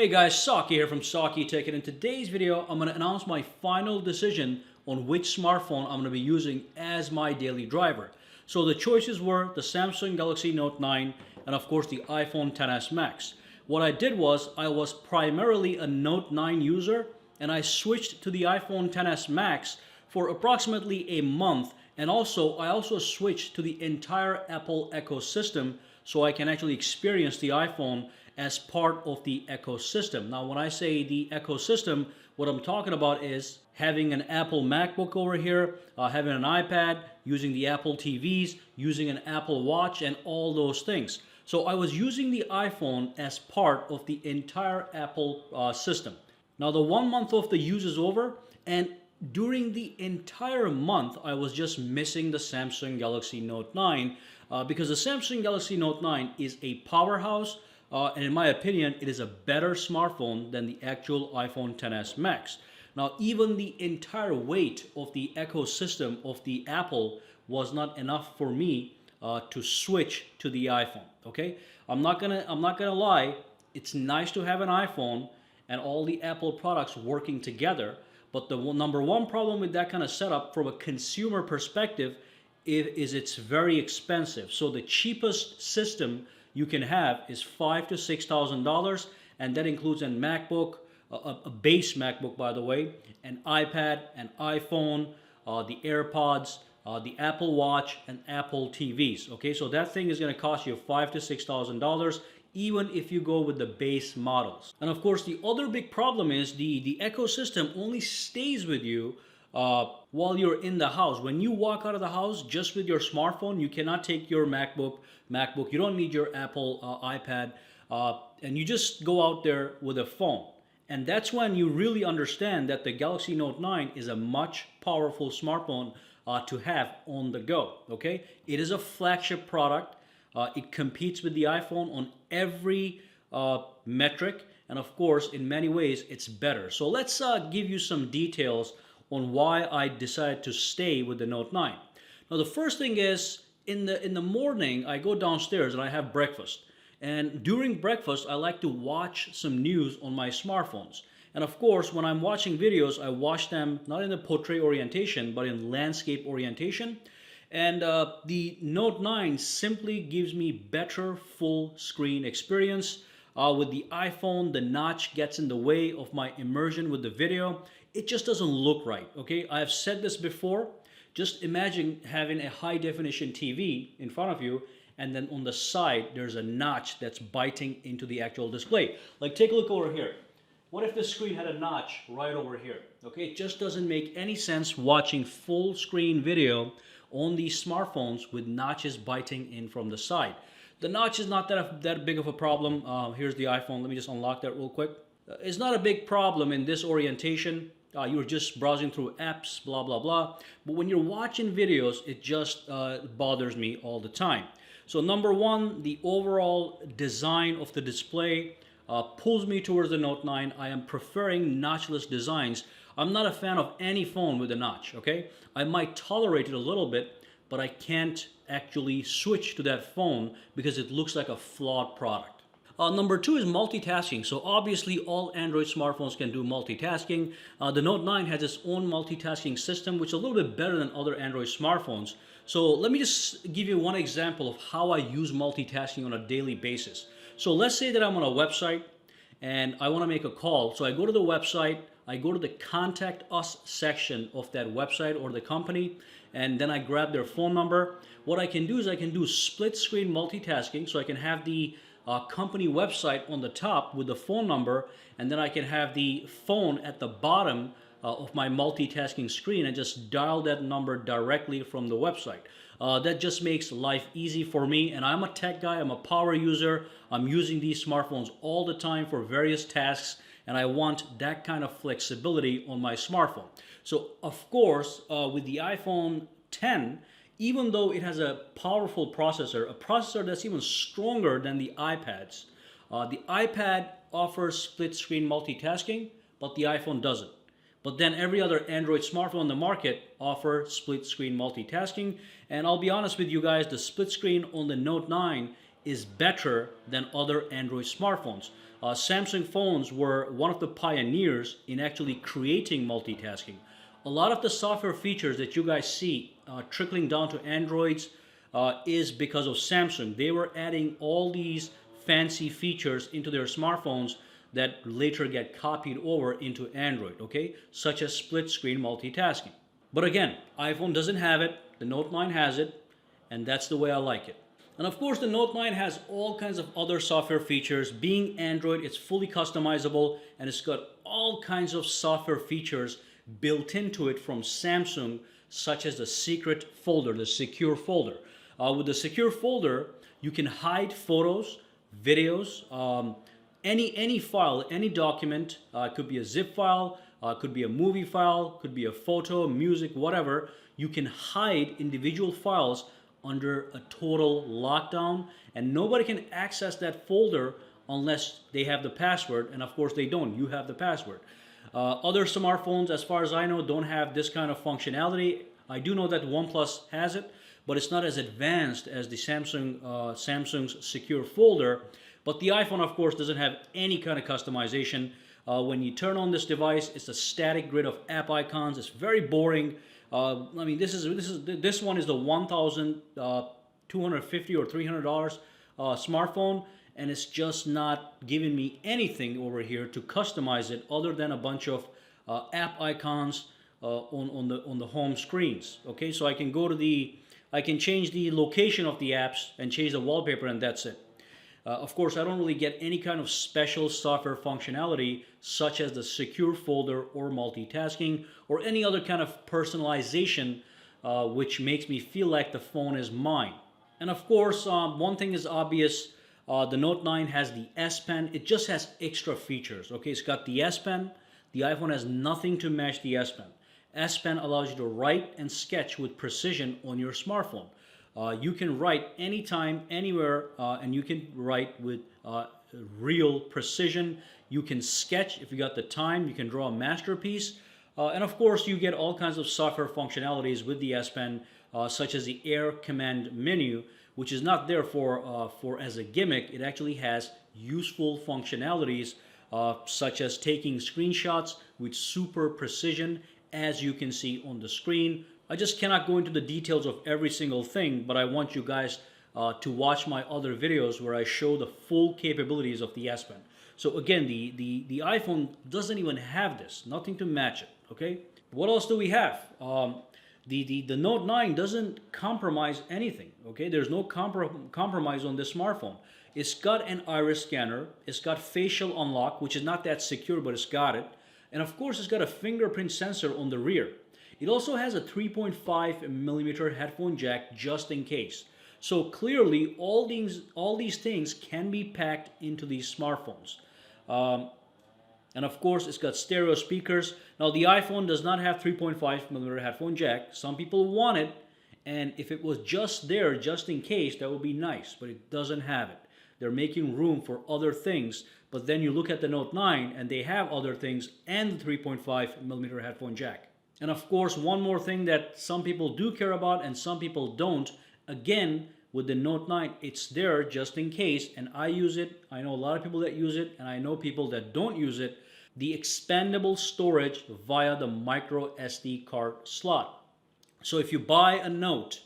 Hey guys, Saki here from SAKITECH, and in today's video I'm going to announce my final decision on which smartphone I'm going to be using as my daily driver. So the choices were the Samsung Galaxy Note 9 and of course the iPhone XS Max. What I did was I was primarily a Note 9 user and I switched to the iPhone XS Max for approximately a month, and I also switched to the entire Apple ecosystem so I can actually experience the iPhone as part of the ecosystem. Now, when I say the ecosystem, what I'm talking about is having an Apple MacBook over here, having an iPad, using the Apple TVs, using an Apple Watch, and all those things. So I was using the iPhone as part of the entire Apple system. Now, the 1 month of the use is over, and during the entire month, I was just missing the Samsung Galaxy Note 9 because the Samsung Galaxy Note 9 is a powerhouse. And in my opinion, it is a better smartphone than the actual iPhone XS Max. Now, even the entire weight of the ecosystem of the Apple was not enough for me to switch to the iPhone. Okay, I'm not gonna lie. It's nice to have an iPhone and all the Apple products working together. But the number one problem with that kind of setup from a consumer perspective is it's very expensive. So the cheapest system you can have is $5,000 to $6,000, and that includes a MacBook, a base MacBook by the way, an iPad, an iPhone, the AirPods, the Apple Watch, and Apple TVs. Okay, so that thing is going to cost you $5,000 to $6,000, even if you go with the base models. And of course, the other big problem is the ecosystem only stays with you while you're in the house. When you walk out of the house just with your smartphone, you cannot take your MacBook. You don't need your Apple iPad, and you just go out there with a phone. And that's when you really understand that the Galaxy Note 9 is a much powerful smartphone to have on the go. Okay, it is a flagship product. It competes with the iPhone on every metric, and of course, in many ways, it's better. So let's give you some details on why I decided to stay with the Note 9. Now, the first thing is in the morning, I go downstairs and I have breakfast. And during breakfast, I like to watch some news on my smartphones. And of course, when I'm watching videos, I watch them not in the portrait orientation, but in landscape orientation. And the Note 9 simply gives me better full screen experience. With the iPhone, the notch gets in the way of my immersion with the video. It just doesn't look right, okay? I have said this before. Just imagine having a high definition TV in front of you, and then on the side, there's a notch that's biting into the actual display. Like, take a look over here. What if the screen had a notch right over here? Okay, it just doesn't make any sense watching full screen video on these smartphones with notches biting in from the side. The notch is not that big of a problem. Here's the iPhone. Let me just unlock that real quick. It's not a big problem in this orientation. You're just browsing through apps, blah, blah, blah. But when you're watching videos, it just bothers me all the time. So number one, the overall design of the display pulls me towards the Note 9. I am preferring notchless designs. I'm not a fan of any phone with a notch, okay? I might tolerate it a little bit, but I can't actually switch to that phone because it looks like a flawed product. Number two is multitasking. So obviously all Android smartphones can do multitasking. The Note 9 has its own multitasking system, which is a little bit better than other Android smartphones. So let me just give you one example of how I use multitasking on a daily basis. So let's say that I'm on a website and I want to make a call. So I go to the website, I go to the Contact Us section of that website or the company, and then I grab their phone number. What I can do is I can do split screen multitasking, so I can have the company website on the top with the phone number, and then I can have the phone at the bottom of my multitasking screen and just dial that number directly from the website. That just makes life easy for me, and I'm a tech guy, I'm a power user, I'm using these smartphones all the time for various tasks, and I want that kind of flexibility on my smartphone. So of course, with the iPhone X, even though it has a powerful processor, a processor that's even stronger than the iPads, the iPad offers split screen multitasking, but the iPhone doesn't. But then every other Android smartphone on the market offers split screen multitasking. And I'll be honest with you guys, the split screen on the Note 9 is better than other Android smartphones. Samsung phones were one of the pioneers in actually creating multitasking. A lot of the software features that you guys see trickling down to Androids is because of Samsung. They were adding all these fancy features into their smartphones that later get copied over into Android, okay? Such as split screen multitasking. But again, iPhone doesn't have it, the Note 9 has it, and that's the way I like it. And of course, the Note 9 has all kinds of other software features. Being Android, it's fully customizable, and it's got all kinds of software features built into it from Samsung, such as the secret folder, the secure folder. With the secure folder, you can hide photos, videos, any file, any document. It could be a zip file, could be a movie file, could be a photo, music, whatever. You can hide individual files under a total lockdown, and nobody can access that folder unless they have the password, and of course they don't. You have the password. Other smartphones, as far as I know, don't have this kind of functionality. I do know that OnePlus has it, but it's not as advanced as the Samsung's secure folder. But the iPhone, of course, doesn't have any kind of customization. When you turn on this device, it's a static grid of app icons. It's very boring. I mean, this one is the $1,250 or $300 smartphone, and it's just not giving me anything over here to customize it other than a bunch of app icons on the home screens. Okay, so I can I can change the location of the apps and change the wallpaper, and that's it. Of course, I don't really get any kind of special software functionality such as the secure folder or multitasking or any other kind of personalization which makes me feel like the phone is mine. And of course, one thing is obvious. The Note 9 has the S Pen. It just has extra features. Okay, it's got the S Pen. The iPhone has nothing to match the S Pen. S Pen allows you to write and sketch with precision on your smartphone. You can write anytime, anywhere, and you can write with real precision. You can sketch if you got the time. You can draw a masterpiece. And of course, you get all kinds of software functionalities with the S Pen, such as the Air Command menu, which is not there for as a gimmick. It actually has useful functionalities, such as taking screenshots with super precision, as you can see on the screen. I just cannot go into the details of every single thing, but I want you guys to watch my other videos where I show the full capabilities of the S Pen. So again, the iPhone doesn't even have this, nothing to match it, okay? What else do we have? The Note 9 doesn't compromise anything, okay? There's no compromise on this smartphone. It's got an iris scanner, it's got facial unlock, which is not that secure, but it's got it. And of course, it's got a fingerprint sensor on the rear. It also has a 3.5mm headphone jack just in case. So clearly, all these things can be packed into these smartphones. And of course, it's got stereo speakers. Now, the iPhone does not have 3.5mm headphone jack. Some people want it, and if it was just there, just in case, that would be nice, but it doesn't have it. They're making room for other things, but then you look at the Note 9, and they have other things and the 3.5mm headphone jack. And of course, one more thing that some people do care about and some people don't. Again, with the Note 9, it's there just in case, and I use it. I know a lot of people that use it, and I know people that don't use it. The expandable storage via the micro SD card slot. So if you buy a Note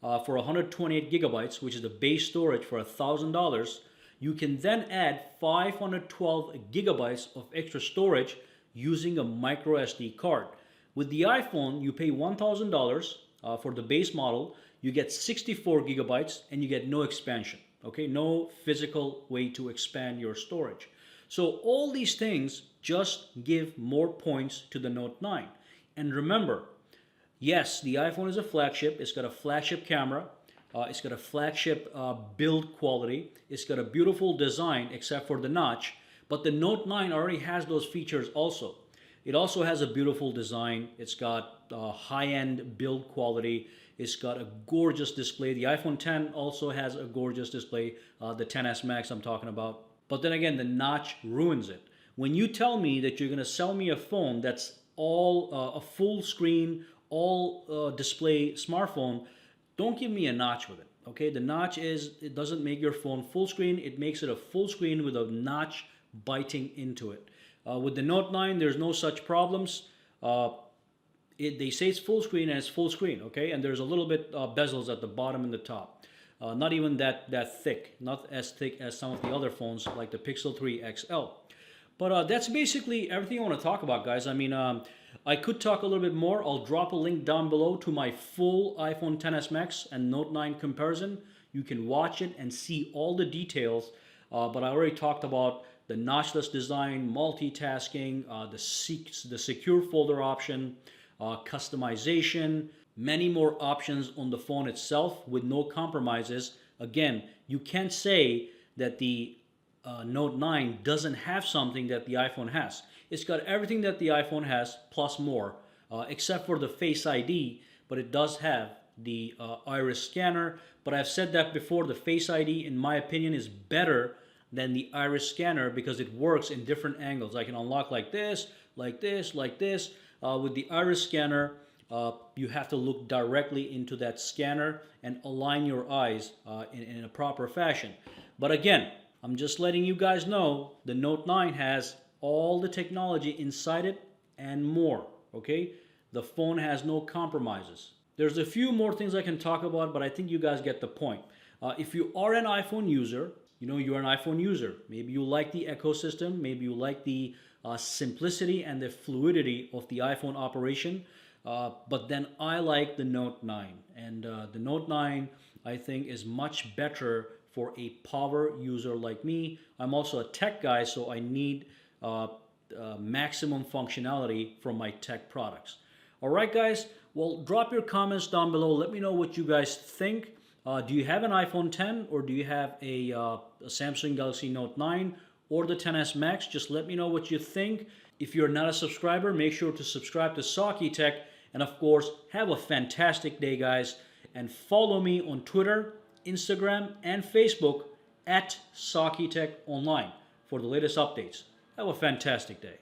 for 128 gigabytes, which is the base storage for $1,000, you can then add 512 gigabytes of extra storage using a micro SD card. With the iPhone, you pay $1,000 for the base model. You get 64 gigabytes and you get no expansion. Okay, no physical way to expand your storage. So all these things just give more points to the Note 9. And remember, yes, the iPhone is a flagship. It's got a flagship camera. It's got a flagship build quality. It's got a beautiful design except for the notch. But the Note 9 already has those features also. It also has a beautiful design. It's got high-end build quality. It's got a gorgeous display. The iPhone X also has a gorgeous display, the XS Max I'm talking about. But then again, the notch ruins it. When you tell me that you're going to sell me a phone that's all a full screen, all display smartphone, don't give me a notch with it. Okay, the notch it doesn't make your phone full screen. It makes it a full screen with a notch biting into it. With the Note 9, there's no such problems. They say it's full screen and it's full screen, okay? And there's a little bit bezels at the bottom and the top. Not even that thick, not as thick as some of the other phones like the Pixel 3 XL. But that's basically everything I want to talk about, guys. I mean, I could talk a little bit more. I'll drop a link down below to my full iPhone XS Max and Note 9 comparison. You can watch it and see all the details. But I already talked about the notchless design, multitasking, the secure folder option, customization, many more options on the phone itself with no compromises. Again, you can't say that the Note 9 doesn't have something that the iPhone has. It's got everything that the iPhone has plus more, except for the Face ID, but it does have the iris scanner. But I've said that before, the Face ID in my opinion is better than the iris scanner because it works in different angles. I can unlock like this, like this, like this. With the iris scanner, you have to look directly into that scanner and align your eyes in a proper fashion. But again, I'm just letting you guys know the Note 9 has all the technology inside it and more, okay? The phone has no compromises. There's a few more things I can talk about, but I think you guys get the point. If you are an iPhone user, you know you're an iPhone user. Maybe you like the ecosystem, maybe you like the simplicity and the fluidity of the iPhone operation, but then I like the Note 9. And the Note 9, I think, is much better for a power user like me. I'm also a tech guy, so I need maximum functionality from my tech products. All right, guys. Well, drop your comments down below. Let me know what you guys think. Do you have an iPhone 10 or do you have a Samsung Galaxy Note 9 or the XS Max? Just let me know what you think. If you're not a subscriber, make sure to subscribe to SAKITECH. And of course, have a fantastic day, guys. And follow me on Twitter, Instagram, and Facebook at SAKITECH Online for the latest updates. Have a fantastic day.